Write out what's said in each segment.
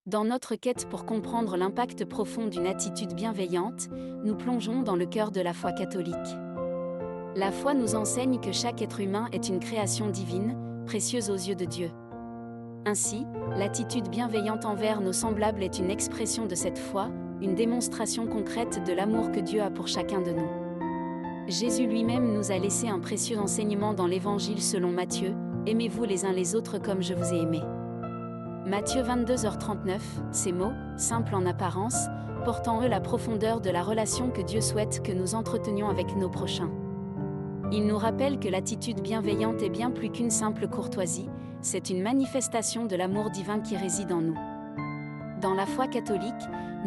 Dans notre quête pour comprendre l'impact profond d'une attitude bienveillante, nous plongeons dans le cœur de la foi catholique. La foi nous enseigne que chaque être humain est une création divine, précieuse aux yeux de Dieu. Ainsi, l'attitude bienveillante envers nos semblables est une expression de cette foi, une démonstration concrète de l'amour que Dieu a pour chacun de nous. Jésus lui-même nous a laissé un précieux enseignement dans l'Évangile selon Matthieu, « Aimez-vous les uns les autres comme je vous ai aimé ». Matthieu 22h39, ces mots, simples en apparence, portent en eux la profondeur de la relation que Dieu souhaite que nous entretenions avec nos prochains. Il nous rappelle que l'attitude bienveillante est bien plus qu'une simple courtoisie, c'est une manifestation de l'amour divin qui réside en nous. Dans la foi catholique,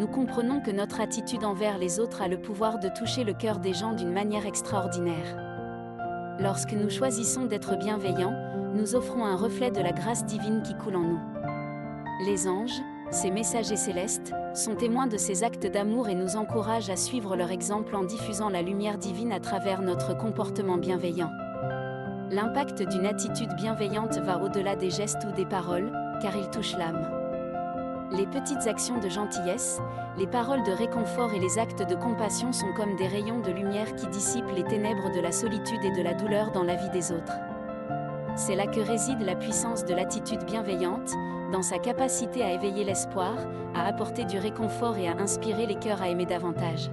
nous comprenons que notre attitude envers les autres a le pouvoir de toucher le cœur des gens d'une manière extraordinaire. Lorsque nous choisissons d'être bienveillants, nous offrons un reflet de la grâce divine qui coule en nous. Les anges, ces messagers célestes, sont témoins de ces actes d'amour et nous encouragent à suivre leur exemple en diffusant la lumière divine à travers notre comportement bienveillant. L'impact d'une attitude bienveillante va au-delà des gestes ou des paroles, car il touche l'âme. Les petites actions de gentillesse, les paroles de réconfort et les actes de compassion sont comme des rayons de lumière qui dissipent les ténèbres de la solitude et de la douleur dans la vie des autres. C'est là que réside la puissance de l'attitude bienveillante, dans sa capacité à éveiller l'espoir, à apporter du réconfort et à inspirer les cœurs à aimer davantage.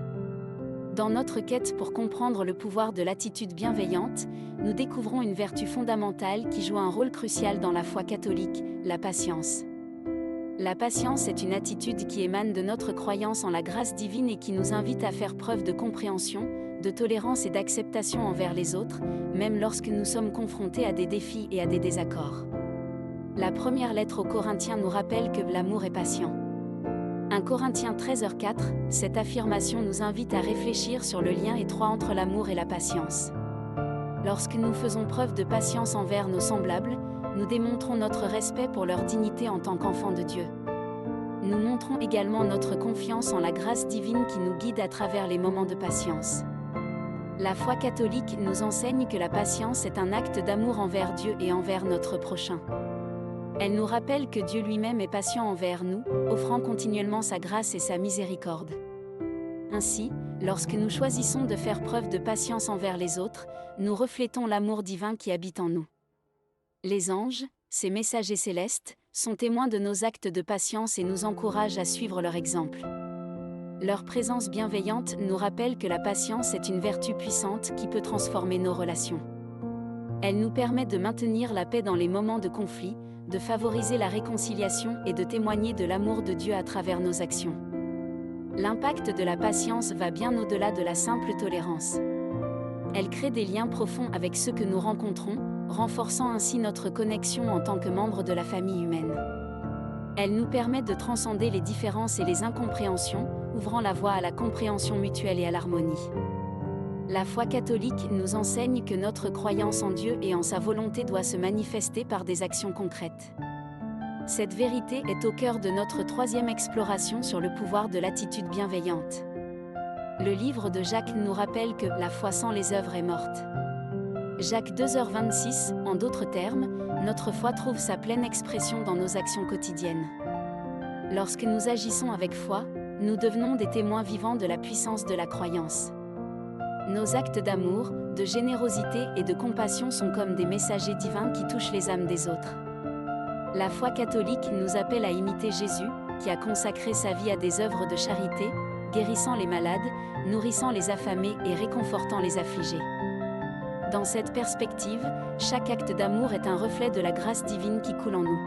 Dans notre quête pour comprendre le pouvoir de l'attitude bienveillante, nous découvrons une vertu fondamentale qui joue un rôle crucial dans la foi catholique, la patience. La patience est une attitude qui émane de notre croyance en la grâce divine et qui nous invite à faire preuve de compréhension, de tolérance et d'acceptation envers les autres, même lorsque nous sommes confrontés à des défis et à des désaccords. La première lettre aux Corinthiens nous rappelle que l'amour est patient. 1 Corinthiens 13h4, cette affirmation nous invite à réfléchir sur le lien étroit entre l'amour et la patience. Lorsque nous faisons preuve de patience envers nos semblables, nous démontrons notre respect pour leur dignité en tant qu'enfants de Dieu. Nous montrons également notre confiance en la grâce divine qui nous guide à travers les moments de patience. La foi catholique nous enseigne que la patience est un acte d'amour envers Dieu et envers notre prochain. Elle nous rappelle que Dieu lui-même est patient envers nous, offrant continuellement sa grâce et sa miséricorde. Ainsi, lorsque nous choisissons de faire preuve de patience envers les autres, nous reflétons l'amour divin qui habite en nous. Les anges, ces messagers célestes, sont témoins de nos actes de patience et nous encouragent à suivre leur exemple. Leur présence bienveillante nous rappelle que la patience est une vertu puissante qui peut transformer nos relations. Elle nous permet de maintenir la paix dans les moments de conflit, de favoriser la réconciliation et de témoigner de l'amour de Dieu à travers nos actions. L'impact de la patience va bien au-delà de la simple tolérance. Elle crée des liens profonds avec ceux que nous rencontrons, renforçant ainsi notre connexion en tant que membres de la famille humaine. Elle nous permet de transcender les différences et les incompréhensions, ouvrant la voie à la compréhension mutuelle et à l'harmonie. La foi catholique nous enseigne que notre croyance en Dieu et en sa volonté doit se manifester par des actions concrètes. Cette vérité est au cœur de notre troisième exploration sur le pouvoir de l'attitude bienveillante. Le livre de Jacques nous rappelle que la foi sans les œuvres est morte. Jacques 2h26, en d'autres termes, notre foi trouve sa pleine expression dans nos actions quotidiennes. Lorsque nous agissons avec foi, nous devenons des témoins vivants de la puissance de la croyance. Nos actes d'amour, de générosité et de compassion sont comme des messagers divins qui touchent les âmes des autres. La foi catholique nous appelle à imiter Jésus, qui a consacré sa vie à des œuvres de charité, guérissant les malades, nourrissant les affamés et réconfortant les affligés. Dans cette perspective, chaque acte d'amour est un reflet de la grâce divine qui coule en nous.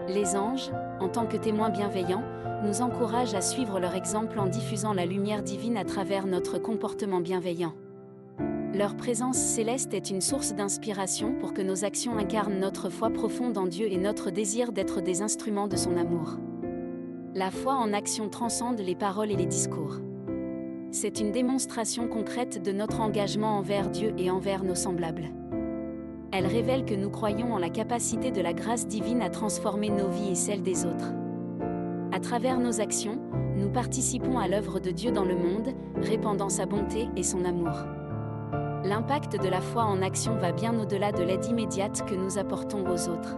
Les anges, en tant que témoins bienveillants, nous encouragent à suivre leur exemple en diffusant la lumière divine à travers notre comportement bienveillant. Leur présence céleste est une source d'inspiration pour que nos actions incarnent notre foi profonde en Dieu et notre désir d'être des instruments de son amour. La foi en action transcende les paroles et les discours. C'est une démonstration concrète de notre engagement envers Dieu et envers nos semblables. Elle révèle que nous croyons en la capacité de la grâce divine à transformer nos vies et celles des autres. À travers nos actions, nous participons à l'œuvre de Dieu dans le monde, répandant sa bonté et son amour. L'impact de la foi en action va bien au-delà de l'aide immédiate que nous apportons aux autres.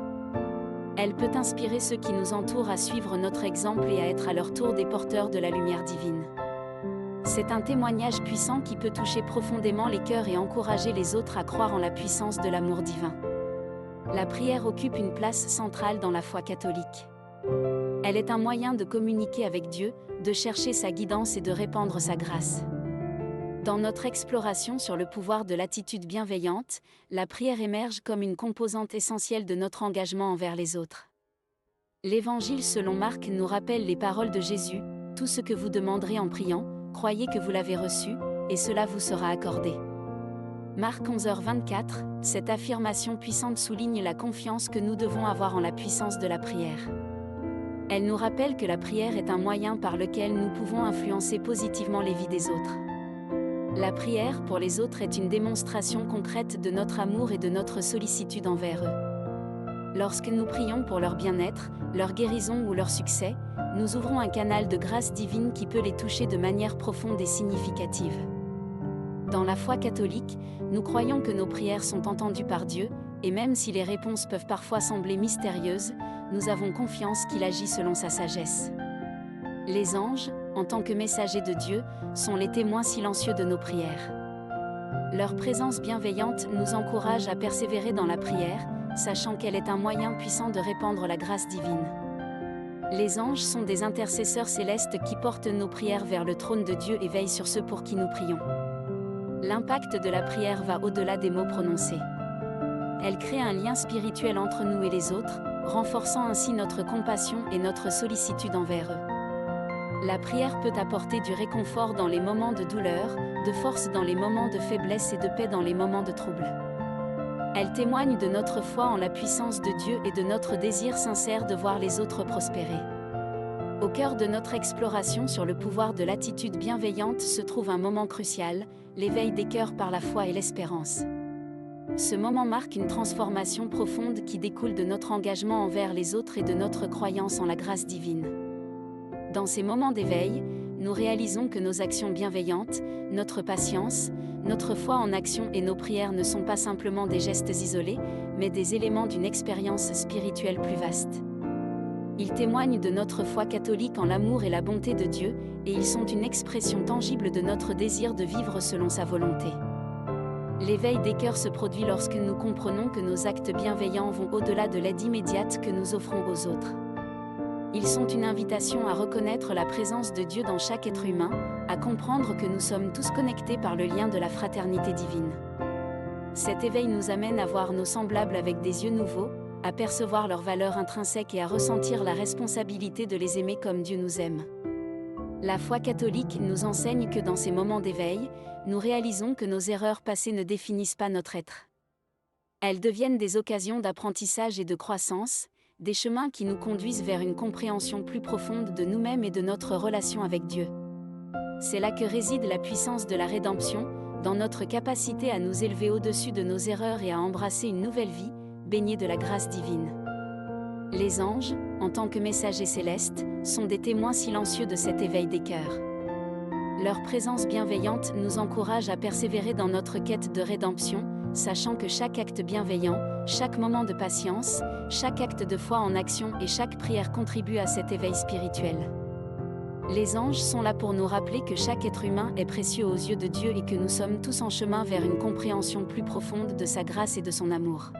Elle peut inspirer ceux qui nous entourent à suivre notre exemple et à être à leur tour des porteurs de la lumière divine. C'est un témoignage puissant qui peut toucher profondément les cœurs et encourager les autres à croire en la puissance de l'amour divin. La prière occupe une place centrale dans la foi catholique. Elle est un moyen de communiquer avec Dieu, de chercher sa guidance et de répandre sa grâce. Dans notre exploration sur le pouvoir de l'attitude bienveillante, la prière émerge comme une composante essentielle de notre engagement envers les autres. L'Évangile selon Marc nous rappelle les paroles de Jésus : « Tout ce que vous demanderez en priant, croyez que vous l'avez reçu, et cela vous sera accordé. » Marc 11h24, cette affirmation puissante souligne la confiance que nous devons avoir en la puissance de la prière. Elle nous rappelle que la prière est un moyen par lequel nous pouvons influencer positivement les vies des autres. La prière pour les autres est une démonstration concrète de notre amour et de notre sollicitude envers eux. Lorsque nous prions pour leur bien-être, leur guérison ou leur succès, nous ouvrons un canal de grâce divine qui peut les toucher de manière profonde et significative. Dans la foi catholique, nous croyons que nos prières sont entendues par Dieu, et même si les réponses peuvent parfois sembler mystérieuses, nous avons confiance qu'il agit selon sa sagesse. Les anges, en tant que messagers de Dieu, sont les témoins silencieux de nos prières. Leur présence bienveillante nous encourage à persévérer dans la prière, sachant qu'elle est un moyen puissant de répandre la grâce divine. Les anges sont des intercesseurs célestes qui portent nos prières vers le trône de Dieu et veillent sur ceux pour qui nous prions. L'impact de la prière va au-delà des mots prononcés. Elle crée un lien spirituel entre nous et les autres, renforçant ainsi notre compassion et notre sollicitude envers eux. La prière peut apporter du réconfort dans les moments de douleur, de force dans les moments de faiblesse et de paix dans les moments de trouble. Elle témoigne de notre foi en la puissance de Dieu et de notre désir sincère de voir les autres prospérer. Au cœur de notre exploration sur le pouvoir de l'attitude bienveillante se trouve un moment crucial, l'éveil des cœurs par la foi et l'espérance. Ce moment marque une transformation profonde qui découle de notre engagement envers les autres et de notre croyance en la grâce divine. Dans ces moments d'éveil, nous réalisons que nos actions bienveillantes, notre patience, notre foi en action et nos prières ne sont pas simplement des gestes isolés, mais des éléments d'une expérience spirituelle plus vaste. Ils témoignent de notre foi catholique en l'amour et la bonté de Dieu, et ils sont une expression tangible de notre désir de vivre selon sa volonté. L'éveil des cœurs se produit lorsque nous comprenons que nos actes bienveillants vont au-delà de l'aide immédiate que nous offrons aux autres. Ils sont une invitation à reconnaître la présence de Dieu dans chaque être humain, à comprendre que nous sommes tous connectés par le lien de la fraternité divine. Cet éveil nous amène à voir nos semblables avec des yeux nouveaux, à percevoir leur valeur intrinsèque et à ressentir la responsabilité de les aimer comme Dieu nous aime. La foi catholique nous enseigne que dans ces moments d'éveil, nous réalisons que nos erreurs passées ne définissent pas notre être. Elles deviennent des occasions d'apprentissage et de croissance, des chemins qui nous conduisent vers une compréhension plus profonde de nous-mêmes et de notre relation avec Dieu. C'est là que réside la puissance de la rédemption, dans notre capacité à nous élever au-dessus de nos erreurs et à embrasser une nouvelle vie, baignée de la grâce divine. Les anges, en tant que messagers célestes, sont des témoins silencieux de cet éveil des cœurs. Leur présence bienveillante nous encourage à persévérer dans notre quête de rédemption, sachant que chaque acte bienveillant, chaque moment de patience, chaque acte de foi en action et chaque prière contribue à cet éveil spirituel. Les anges sont là pour nous rappeler que chaque être humain est précieux aux yeux de Dieu et que nous sommes tous en chemin vers une compréhension plus profonde de sa grâce et de son amour.